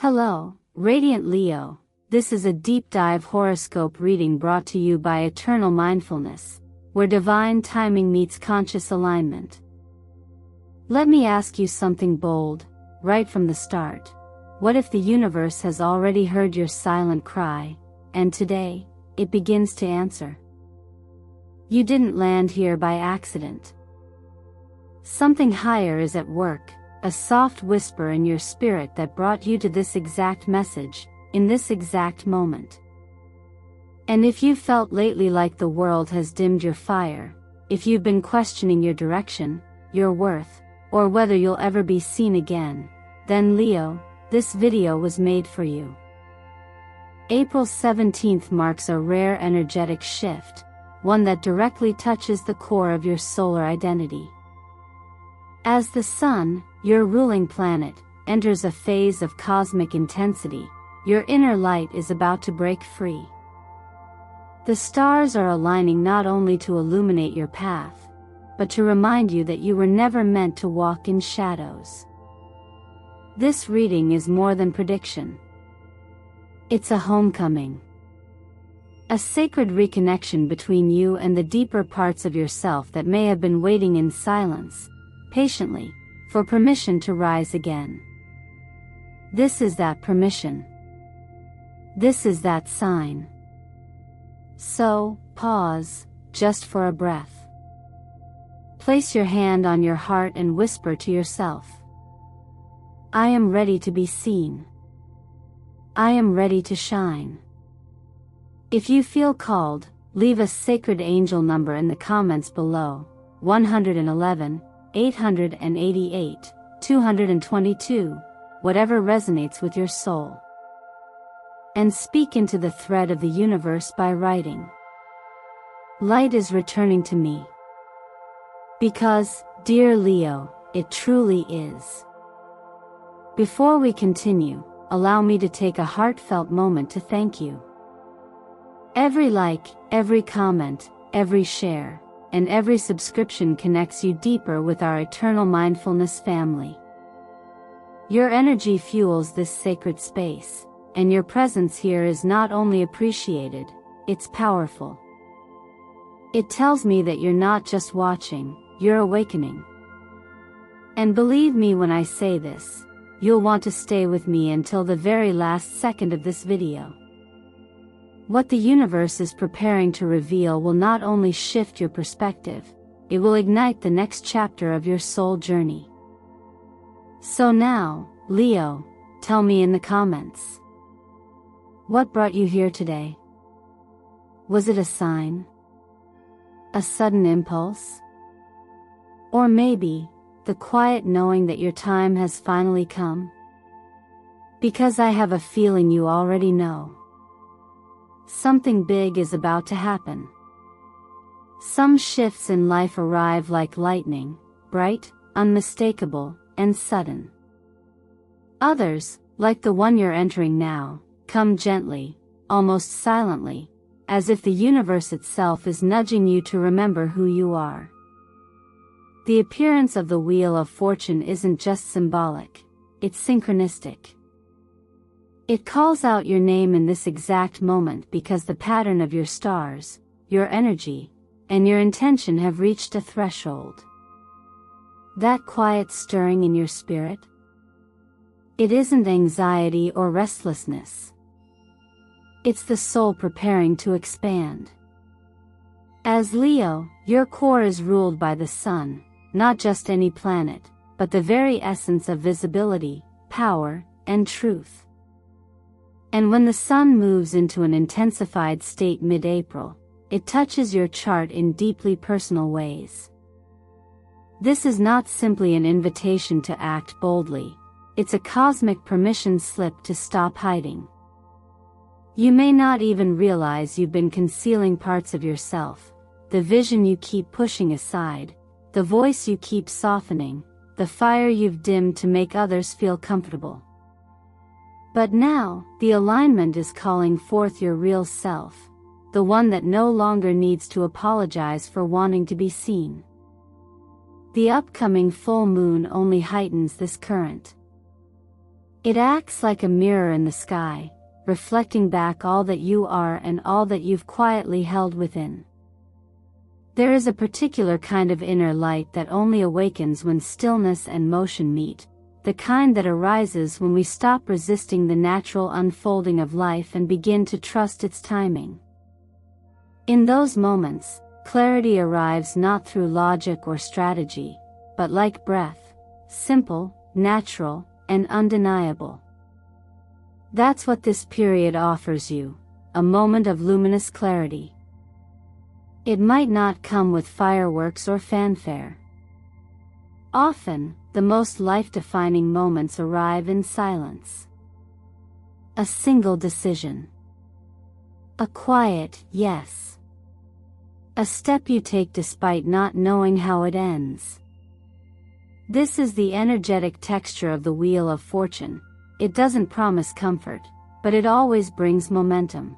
Hello, Radiant Leo. This is a deep dive horoscope reading brought to you by Eternal Mindfulness, where divine timing meets conscious alignment. Let me ask you something bold, right from the start. What if the universe has already heard your silent cry, and today, it begins to answer? You didn't land here by accident. Something higher is at work, a soft whisper in your spirit that brought you to this exact message, in this exact moment. And if you felt lately like the world has dimmed your fire, if you've been questioning your direction, your worth, or whether you'll ever be seen again, then Leo, this video was made for you. April 17th marks a rare energetic shift, one that directly touches the core of your solar identity. As the Sun, your ruling planet, enters a phase of cosmic intensity, your inner light is about to break free. The stars are aligning not only to illuminate your path, but to remind you that you were never meant to walk in shadows. This reading is more than prediction. It's a homecoming. A sacred reconnection between you and the deeper parts of yourself that may have been waiting in silence, patiently, for permission to rise again. This is that permission. This is that sign. So, pause, just for a breath. Place your hand on your heart and whisper to yourself, I am ready to be seen. I am ready to shine. If you feel called, leave a sacred angel number in the comments below, 111, 888, 222, whatever resonates with your soul. And speak into the thread of the universe by writing, light is returning to me. Because, dear Leo, it truly is. Before we continue, allow me to take a heartfelt moment to thank you. Every like, every comment, every share, and every subscription connects you deeper with our Eternal Mindfulness family. Your energy fuels this sacred space, and your presence here is not only appreciated, it's powerful. It tells me that you're not just watching, you're awakening. And believe me when I say this, you'll want to stay with me until the very last second of this video. What the universe is preparing to reveal will not only shift your perspective, it will ignite the next chapter of your soul journey. So now, Leo, tell me in the comments. What brought you here today? Was it a sign? A sudden impulse? Or maybe, the quiet knowing that your time has finally come? Because I have a feeling you already know. Something big is about to happen. Some shifts in life arrive like lightning, bright, unmistakable, and sudden. Others, like the one you're entering now, come gently, almost silently, as if the universe itself is nudging you to remember who you are. The appearance of the Wheel of Fortune isn't just symbolic, it's synchronistic. It calls out your name in this exact moment because the pattern of your stars, your energy, and your intention have reached a threshold. That quiet stirring in your spirit? It isn't anxiety or restlessness. It's the soul preparing to expand. As Leo, your core is ruled by the Sun, not just any planet, but the very essence of visibility, power, and truth. And when the Sun moves into an intensified state mid-April, it touches your chart in deeply personal ways. This is not simply an invitation to act boldly, it's a cosmic permission slip to stop hiding. You may not even realize you've been concealing parts of yourself, the vision you keep pushing aside, the voice you keep softening, the fire you've dimmed to make others feel comfortable. But now, the alignment is calling forth your real self, the one that no longer needs to apologize for wanting to be seen. The upcoming full moon only heightens this current. It acts like a mirror in the sky, reflecting back all that you are and all that you've quietly held within. There is a particular kind of inner light that only awakens when stillness and motion meet, the kind that arises when we stop resisting the natural unfolding of life and begin to trust its timing. In those moments, clarity arrives not through logic or strategy, but like breath, simple, natural, and undeniable. That's what this period offers you, a moment of luminous clarity. It might not come with fireworks or fanfare. Often, the most life-defining moments arrive in silence. A single decision. A quiet yes. A step you take despite not knowing how it ends. This is the energetic texture of the Wheel of Fortune. It doesn't promise comfort, but it always brings momentum.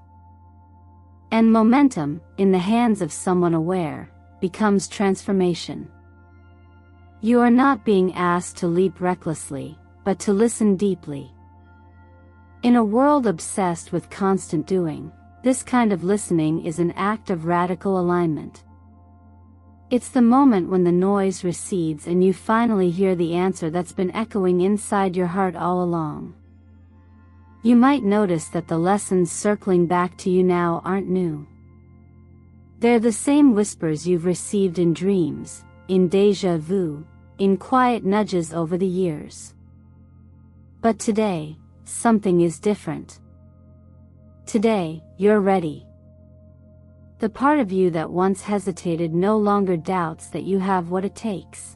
And momentum, in the hands of someone aware, becomes transformation. You are not being asked to leap recklessly, but to listen deeply. In a world obsessed with constant doing, this kind of listening is an act of radical alignment. It's the moment when the noise recedes and you finally hear the answer that's been echoing inside your heart all along. You might notice that the lessons circling back to you now aren't new. They're the same whispers you've received in dreams, in déjà vu, in quiet nudges over the years. But today, something is different. Today, you're ready. The part of you that once hesitated no longer doubts that you have what it takes.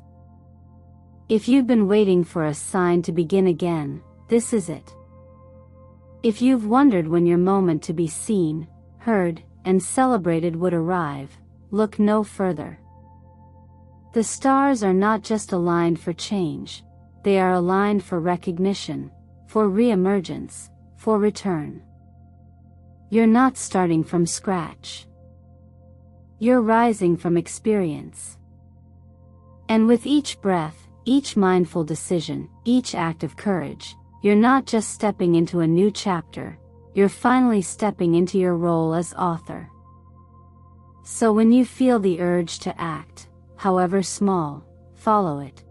If you've been waiting for a sign to begin again, this is it. If you've wondered when your moment to be seen, heard, and celebrated would arrive, look no further. The stars are not just aligned for change, they are aligned for recognition, for re-emergence, for return. You're not starting from scratch. You're rising from experience. And with each breath, each mindful decision, each act of courage, you're not just stepping into a new chapter, you're finally stepping into your role as author. So when you feel the urge to act, however small, follow it.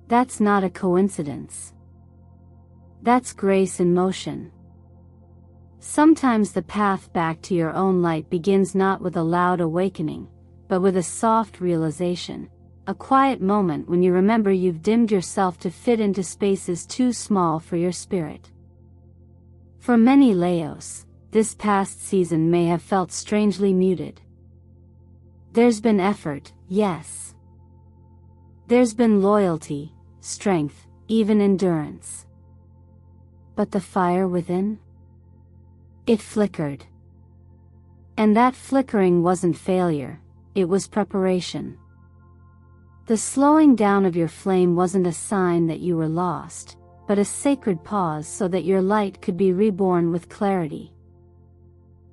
That's not a coincidence. That's grace in motion. Sometimes the path back to your own light begins not with a loud awakening, but with a soft realization, a quiet moment when you remember you've dimmed yourself to fit into spaces too small for your spirit. For many Leos, this past season may have felt strangely muted. There's been effort, yes. There's been loyalty, strength, even endurance. But the fire within? It flickered. And that flickering wasn't failure, it was preparation. The slowing down of your flame wasn't a sign that you were lost, but a sacred pause so that your light could be reborn with clarity.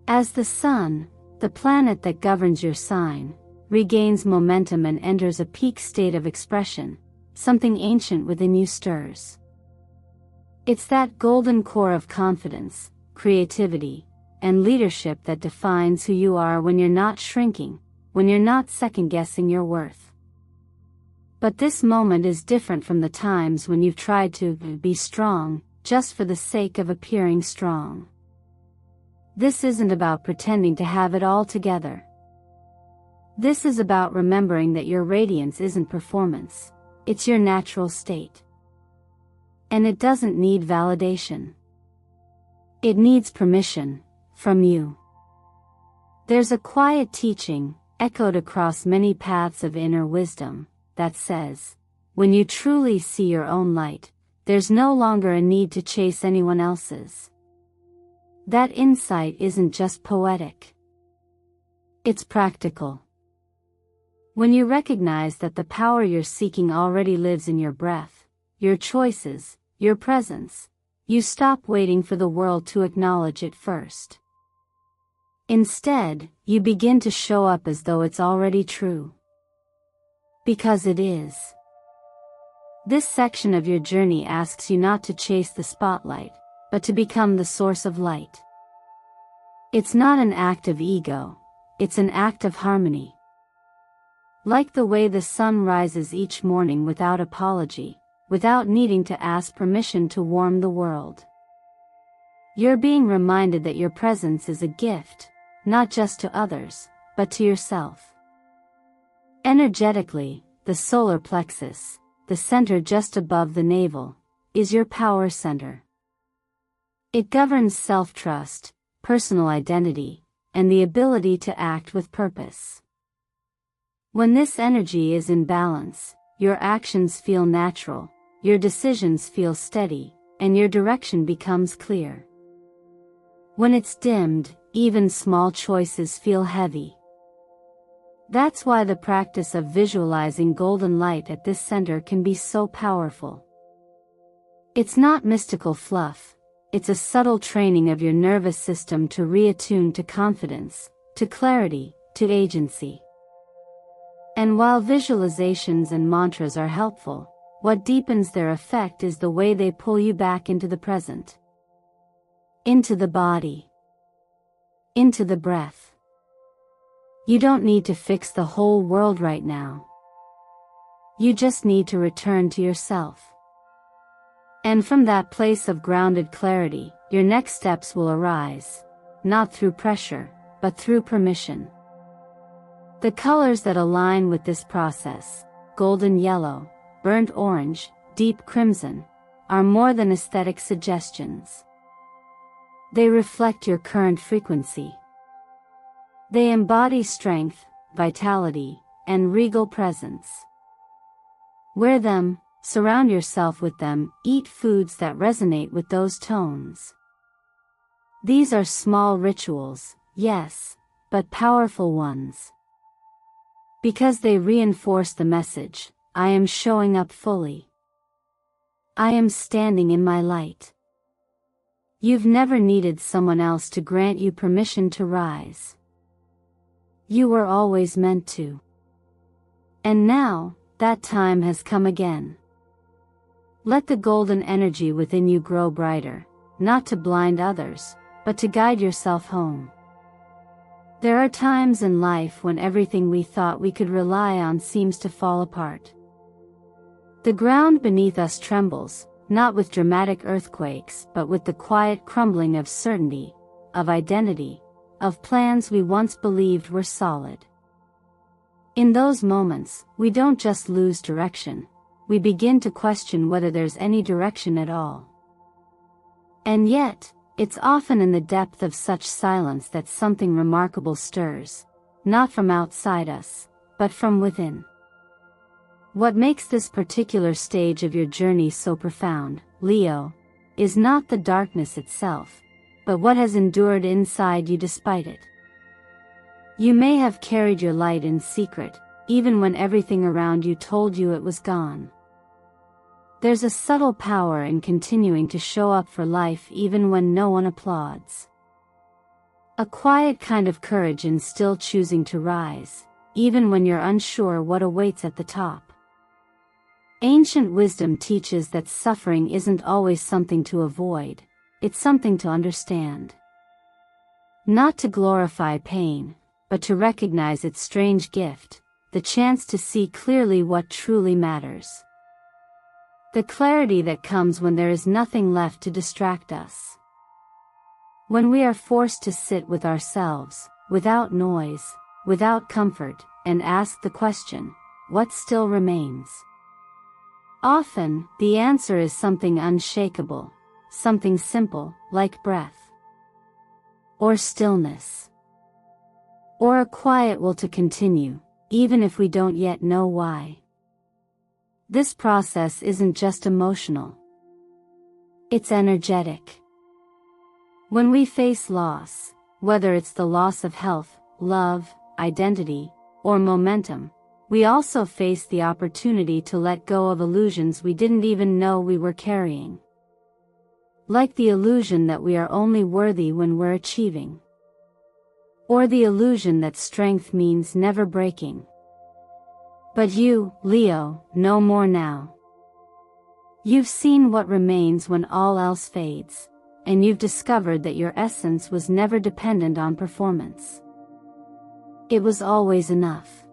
As the sun, the planet that governs your sign, regains momentum and enters a peak state of expression, something ancient within you stirs. It's that golden core of confidence, creativity, and leadership that defines who you are when you're not shrinking, when you're not second-guessing your worth. But this moment is different from the times when you've tried to be strong, just for the sake of appearing strong. This isn't about pretending to have it all together. This is about remembering that your radiance isn't performance, it's your natural state. And it doesn't need validation. It needs permission, from you. There's a quiet teaching, echoed across many paths of inner wisdom, that says, when you truly see your own light, there's no longer a need to chase anyone else's. That insight isn't just poetic. It's practical. When you recognize that the power you're seeking already lives in your breath, your choices, your presence, you stop waiting for the world to acknowledge it first. Instead, you begin to show up as though it's already true. Because it is. This section of your journey asks you not to chase the spotlight, but to become the source of light. It's not an act of ego, it's an act of harmony. Like the way the sun rises each morning without apology, without needing to ask permission to warm the world. You're being reminded that your presence is a gift, not just to others, but to yourself. Energetically, the solar plexus, the center just above the navel, is your power center. It governs self-trust, personal identity, and the ability to act with purpose. When this energy is in balance, your actions feel natural, your decisions feel steady, and your direction becomes clear. When it's dimmed, even small choices feel heavy. That's why the practice of visualizing golden light at this center can be so powerful. It's not mystical fluff, it's a subtle training of your nervous system to reattune to confidence, to clarity, to agency. And while visualizations and mantras are helpful, what deepens their effect is the way they pull you back into the present. Into the body. Into the breath. You don't need to fix the whole world right now. You just need to return to yourself. And from that place of grounded clarity, your next steps will arise, not through pressure, but through permission. The colors that align with this process, golden yellow, burnt orange, deep crimson, are more than aesthetic suggestions. They reflect your current frequency. They embody strength, vitality, and regal presence. Wear them, surround yourself with them, eat foods that resonate with those tones. These are small rituals, yes, but powerful ones. Because they reinforce the message, I am showing up fully. I am standing in my light. You've never needed someone else to grant you permission to rise. You were always meant to. And now, that time has come again. Let the golden energy within you grow brighter, not to blind others, but to guide yourself home. There are times in life when everything we thought we could rely on seems to fall apart. The ground beneath us trembles, not with dramatic earthquakes but with the quiet crumbling of certainty, of identity, of plans we once believed were solid. In those moments, we don't just lose direction, we begin to question whether there's any direction at all. And yet, it's often in the depth of such silence that something remarkable stirs, not from outside us, but from within. What makes this particular stage of your journey so profound, Leo, is not the darkness itself, but what has endured inside you despite it. You may have carried your light in secret, even when everything around you told you it was gone. There's a subtle power in continuing to show up for life even when no one applauds. A quiet kind of courage in still choosing to rise, even when you're unsure what awaits at the top. Ancient wisdom teaches that suffering isn't always something to avoid, it's something to understand. Not to glorify pain, but to recognize its strange gift, the chance to see clearly what truly matters. The clarity that comes when there is nothing left to distract us. When we are forced to sit with ourselves, without noise, without comfort, and ask the question, what still remains? Often, the answer is something unshakable, something simple, like breath. Or stillness. Or a quiet will to continue, even if we don't yet know why. This process isn't just emotional. It's energetic. When we face loss, whether it's the loss of health, love, identity, or momentum, we also face the opportunity to let go of illusions we didn't even know we were carrying. Like the illusion that we are only worthy when we're achieving. Or the illusion that strength means never breaking. But you, Leo, know more now. You've seen what remains when all else fades, and you've discovered that your essence was never dependent on performance. It was always enough.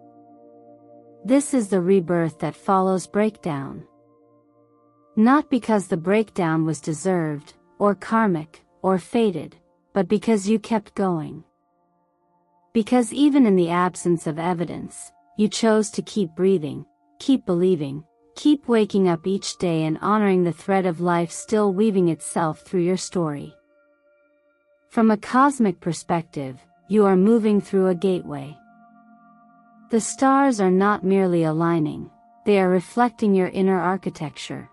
This is the rebirth that follows breakdown. Not because the breakdown was deserved, or karmic, or fated, but because you kept going. Because even in the absence of evidence, you chose to keep breathing, keep believing, keep waking up each day and honoring the thread of life still weaving itself through your story. From a cosmic perspective, you are moving through a gateway. The stars are not merely aligning, they are reflecting your inner architecture.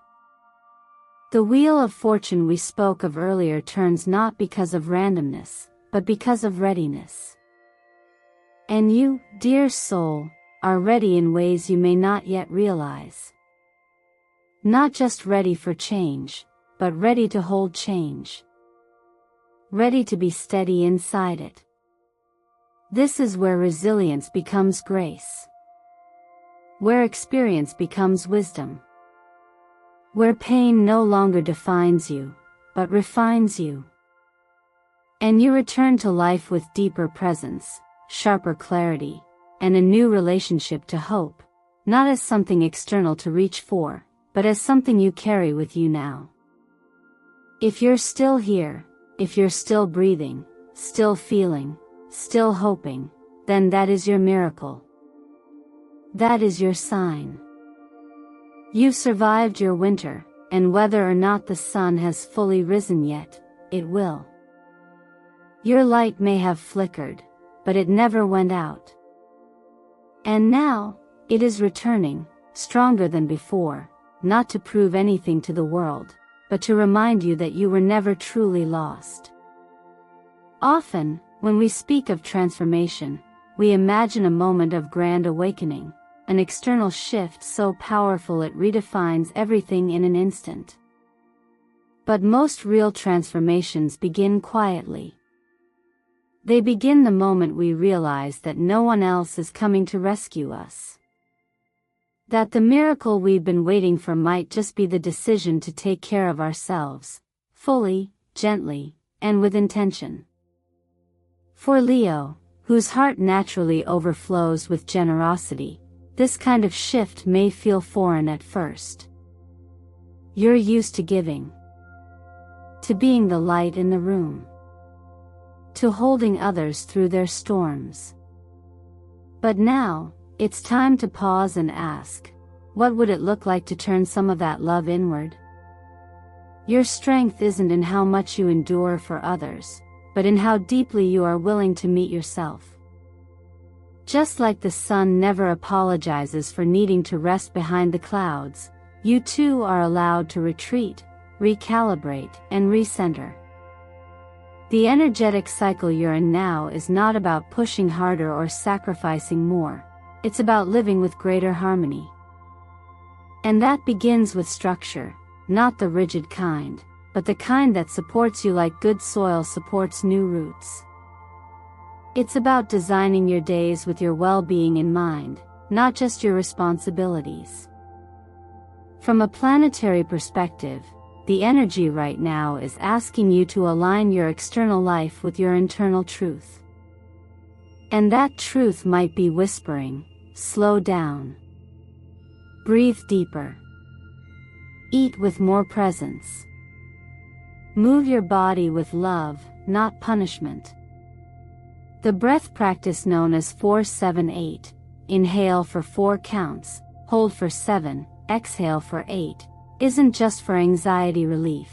The wheel of fortune we spoke of earlier turns not because of randomness, but because of readiness. And you, dear soul, are ready in ways you may not yet realize. Not just ready for change, but ready to hold change. Ready to be steady inside it. This is where resilience becomes grace. Where experience becomes wisdom. Where pain no longer defines you, but refines you. And you return to life with deeper presence, sharper clarity, and a new relationship to hope, not as something external to reach for, but as something you carry with you now. If you're still here, if you're still breathing, still feeling, still hoping, then that is your miracle. That is your sign. You've survived your winter, and whether or not the sun has fully risen yet, it will. Your light may have flickered, but it never went out. And now, it is returning, stronger than before, not to prove anything to the world, but to remind you that you were never truly lost. Often, when we speak of transformation, we imagine a moment of grand awakening, an external shift so powerful it redefines everything in an instant. But most real transformations begin quietly. They begin the moment we realize that no one else is coming to rescue us. That the miracle we've been waiting for might just be the decision to take care of ourselves, fully, gently, and with intention. For Leo, whose heart naturally overflows with generosity, this kind of shift may feel foreign at first. You're used to giving. To being the light in the room. To holding others through their storms. But now, it's time to pause and ask, what would it look like to turn some of that love inward? Your strength isn't in how much you endure for others, but in how deeply you are willing to meet yourself. Just like the sun never apologizes for needing to rest behind the clouds, you too are allowed to retreat, recalibrate, and recenter. The energetic cycle you're in now is not about pushing harder or sacrificing more, it's about living with greater harmony. And that begins with structure, not the rigid kind, but the kind that supports you like good soil supports new roots. It's about designing your days with your well-being in mind, not just your responsibilities. From a planetary perspective, the energy right now is asking you to align your external life with your internal truth. And that truth might be whispering, slow down. Breathe deeper. Eat with more presence. Move your body with love, not punishment. The breath practice known as 4-7-8, inhale for 4 counts, hold for 7, exhale for 8, isn't just for anxiety relief.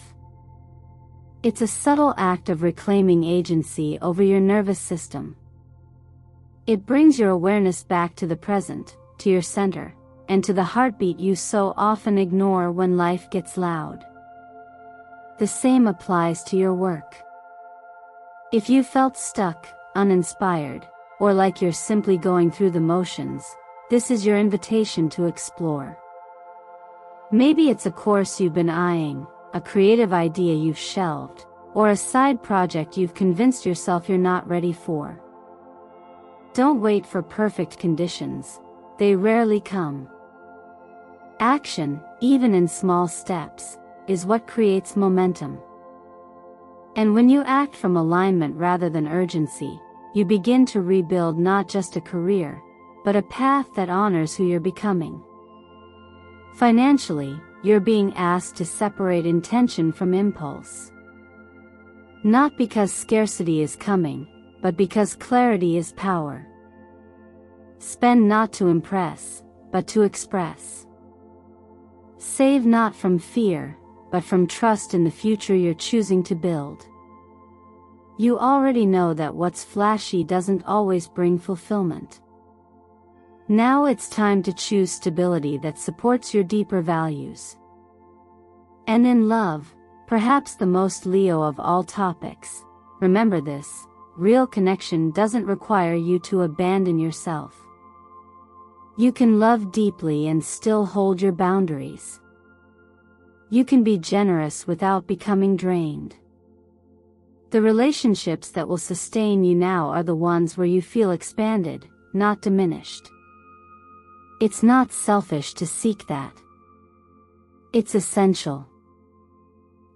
It's a subtle act of reclaiming agency over your nervous system. It brings your awareness back to the present, to your center, and to the heartbeat you so often ignore when life gets loud. The same applies to your work. If you felt stuck, uninspired, or like you're simply going through the motions, this is your invitation to explore. Maybe it's a course you've been eyeing, a creative idea you've shelved, or a side project you've convinced yourself you're not ready for. Don't wait for perfect conditions, they rarely come. Action, even in small steps, is what creates momentum. And when you act from alignment rather than urgency, you begin to rebuild not just a career, but a path that honors who you're becoming. Financially, you're being asked to separate intention from impulse. Not because scarcity is coming, but because clarity is power. Spend not to impress, but to express. Save not from fear, but from trust in the future you're choosing to build. You already know that what's flashy doesn't always bring fulfillment. Now it's time to choose stability that supports your deeper values. And in love, perhaps the most Leo of all topics, remember this: real connection doesn't require you to abandon yourself. You can love deeply and still hold your boundaries. You can be generous without becoming drained. The relationships that will sustain you now are the ones where you feel expanded, not diminished. It's not selfish to seek that. It's essential.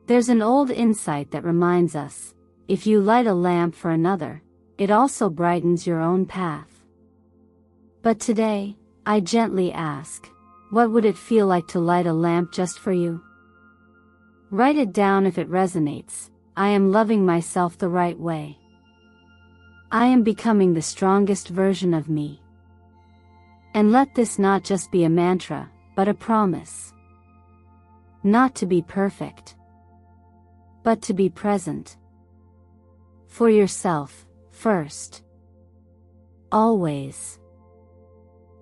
There's an old insight that reminds us, if you light a lamp for another, it also brightens your own path. But today, I gently ask, what would it feel like to light a lamp just for you? Write it down if it resonates. I am loving myself the right way. I am becoming the strongest version of me. And let this not just be a mantra, but a promise. Not to be perfect, but to be present. For yourself, first. Always.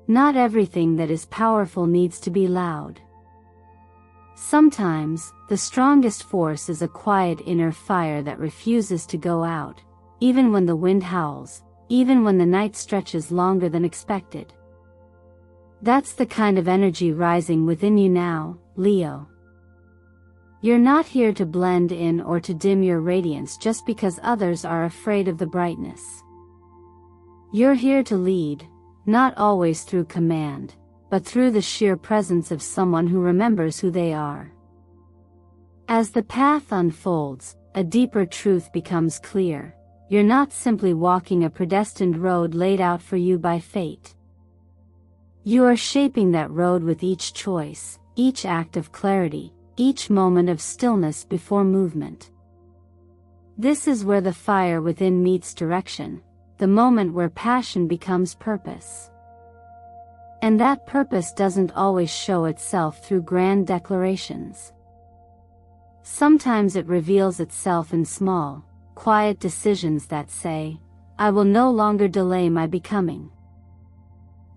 Not everything that is powerful needs to be loud. Sometimes, the strongest force is a quiet inner fire that refuses to go out, even when the wind howls, even when the night stretches longer than expected. That's the kind of energy rising within you now, Leo. You're not here to blend in or to dim your radiance just because others are afraid of the brightness. You're here to lead, not always through command, but through the sheer presence of someone who remembers who they are. As the path unfolds, a deeper truth becomes clear: you're not simply walking a predestined road laid out for you by fate. You are shaping that road with each choice, each act of clarity, each moment of stillness before movement. This is where the fire within meets direction, the moment where passion becomes purpose. And that purpose doesn't always show itself through grand declarations. Sometimes it reveals itself in small, quiet decisions that say, I will no longer delay my becoming.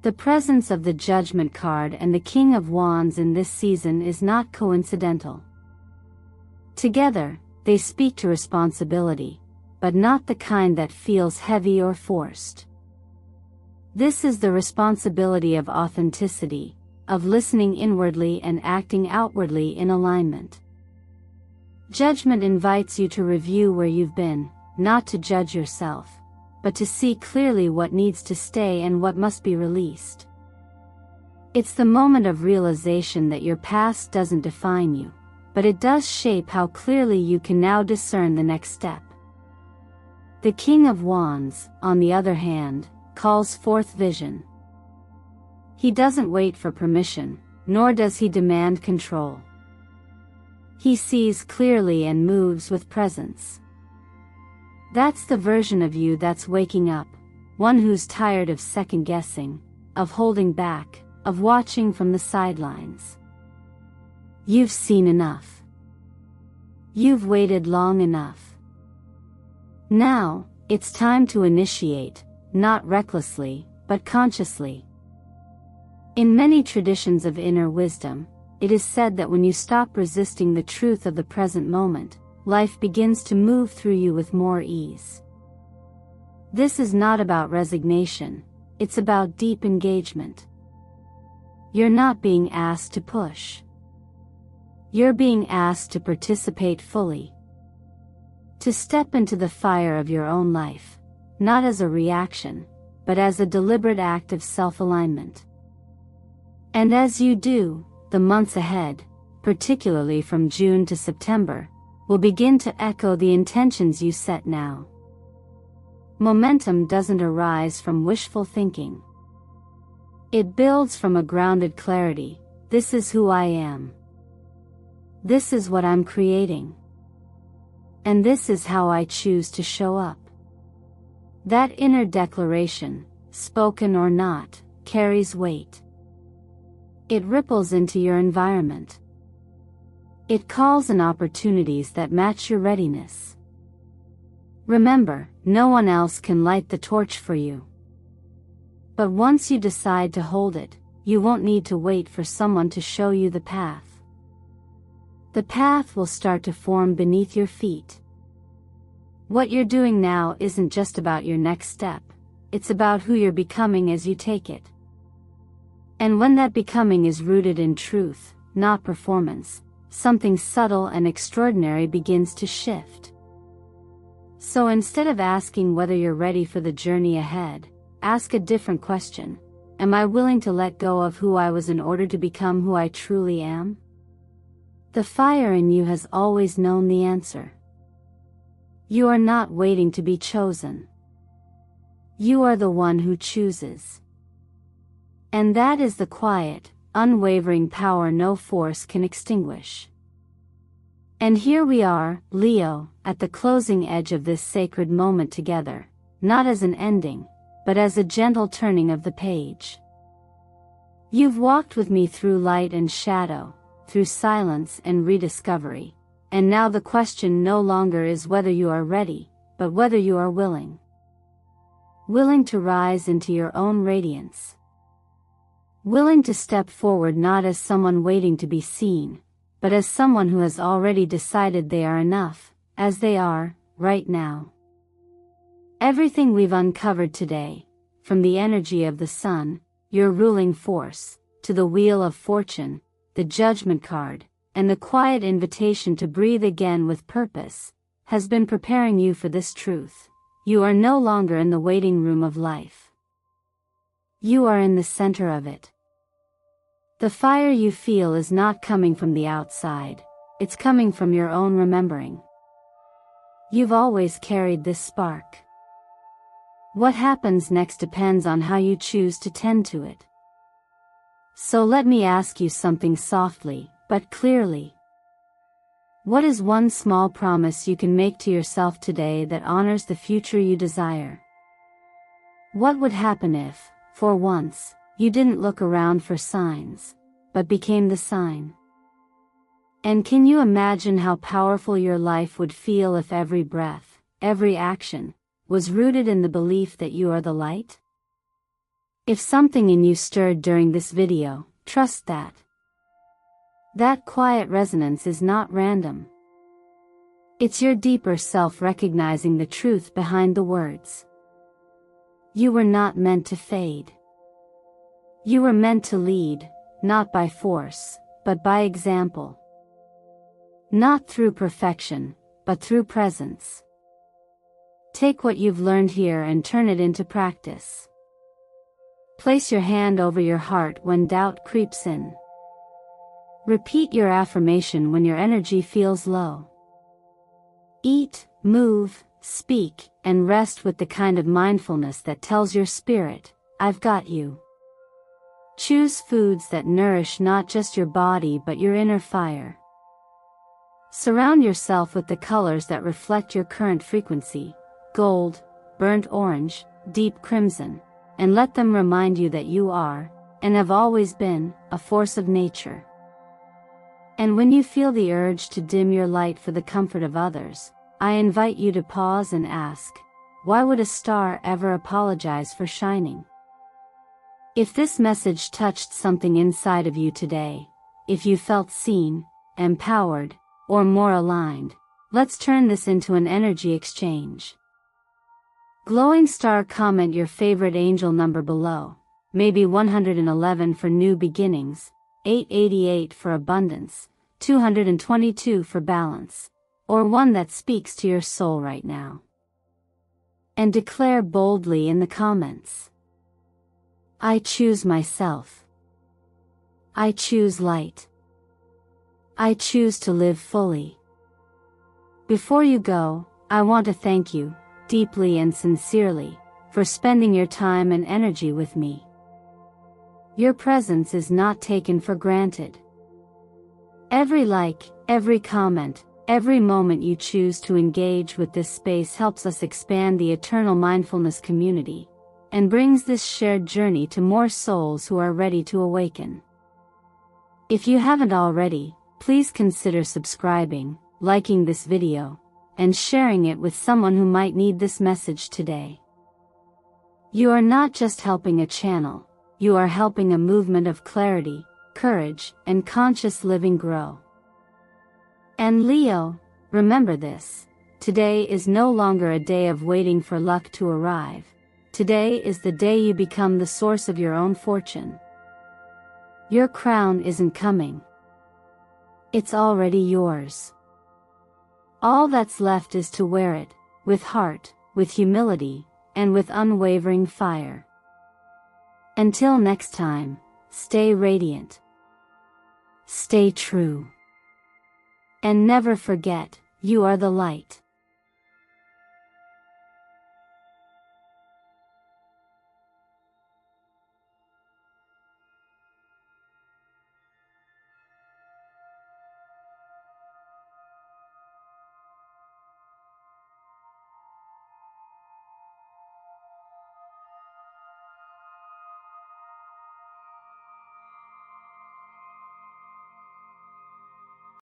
The presence of the Judgment card and the King of Wands in this season is not coincidental. Together, they speak to responsibility, but not the kind that feels heavy or forced. This is the responsibility of authenticity, of listening inwardly and acting outwardly in alignment. Judgment invites you to review where you've been, not to judge yourself, but to see clearly what needs to stay and what must be released. It's the moment of realization that your past doesn't define you, but it does shape how clearly you can now discern the next step. The King of Wands, on the other hand, calls forth vision. He doesn't wait for permission, nor does he demand control. He sees clearly and moves with presence. That's the version of you that's waking up, one who's tired of second-guessing, of holding back, of watching from the sidelines. You've seen enough. You've waited long enough. Now, it's time to initiate, not recklessly, but consciously. In many traditions of inner wisdom, it is said that when you stop resisting the truth of the present moment, life begins to move through you with more ease. This is not about resignation, it's about deep engagement. You're not being asked to push. You're being asked to participate fully. To step into the fire of your own life, not as a reaction, but as a deliberate act of self-alignment. And as you do, the months ahead, particularly from June to September, will begin to echo the intentions you set now. Momentum doesn't arise from wishful thinking. It builds from a grounded clarity. This is who I am. This is what I'm creating. And this is how I choose to show up. That inner declaration, spoken or not, carries weight. It ripples into your environment. It calls in opportunities that match your readiness. Remember, no one else can light the torch for you. But once you decide to hold it, you won't need to wait for someone to show you the path. The path will start to form beneath your feet. What you're doing now isn't just about your next step, it's about who you're becoming as you take it. And when that becoming is rooted in truth, not performance, something subtle and extraordinary begins to shift. So instead of asking whether you're ready for the journey ahead, ask a different question. Am I willing to let go of who I was in order to become who I truly am? The fire in you has always known the answer. You are not waiting to be chosen. You are the one who chooses. And that is the quiet, unwavering power no force can extinguish. And here we are, Leo, at the closing edge of this sacred moment together, not as an ending, but as a gentle turning of the page. You've walked with me through light and shadow, through silence and rediscovery, and now the question no longer is whether you are ready, but whether you are willing. Willing to rise into your own radiance. Willing to step forward not as someone waiting to be seen, but as someone who has already decided they are enough, as they are, right now. Everything we've uncovered today, from the energy of the sun, your ruling force, to the wheel of fortune, the judgment card, and the quiet invitation to breathe again with purpose, has been preparing you for this truth. You are no longer in the waiting room of life. You are in the center of it. The fire you feel is not coming from the outside, it's coming from your own remembering. You've always carried this spark. What happens next depends on how you choose to tend to it. So let me ask you something softly, but clearly. What is one small promise you can make to yourself today that honors the future you desire? What would happen if, for once, you didn't look around for signs, but became the sign? And can you imagine how powerful your life would feel if every breath, every action, was rooted in the belief that you are the light? If something in you stirred during this video, trust that. That quiet resonance is not random. It's your deeper self recognizing the truth behind the words. You were not meant to fade. You were meant to lead, not by force, but by example. Not through perfection, but through presence. Take what you've learned here and turn it into practice. Place your hand over your heart when doubt creeps in. Repeat your affirmation when your energy feels low. Eat, move, speak, and rest with the kind of mindfulness that tells your spirit, I've got you. Choose foods that nourish not just your body but your inner fire. Surround yourself with the colors that reflect your current frequency, gold, burnt orange, deep crimson, and let them remind you that you are, and have always been, a force of nature. And when you feel the urge to dim your light for the comfort of others, I invite you to pause and ask, why would a star ever apologize for shining? If this message touched something inside of you today, if you felt seen, empowered, or more aligned, let's turn this into an energy exchange. Glowing star, comment your favorite angel number below, maybe 111 for new beginnings, 888 for abundance, 222 for balance, or one that speaks to your soul right now. And declare boldly in the comments, I choose myself. I choose light. I choose to live fully. Before you go, I want to thank you, deeply and sincerely, for spending your time and energy with me. Your presence is not taken for granted. Every like, every comment, every moment you choose to engage with this space helps us expand the Eternal Mindfulness community, and brings this shared journey to more souls who are ready to awaken. If you haven't already, please consider subscribing, liking this video, and sharing it with someone who might need this message today. You are not just helping a channel, you are helping a movement of clarity, courage, and conscious living grow. And Leo, remember this: today is no longer a day of waiting for luck to arrive. Today is the day you become the source of your own fortune. Your crown isn't coming. It's already yours. All that's left is to wear it, with heart, with humility, and with unwavering fire. Until next time, stay radiant. Stay true. And never forget, you are the light.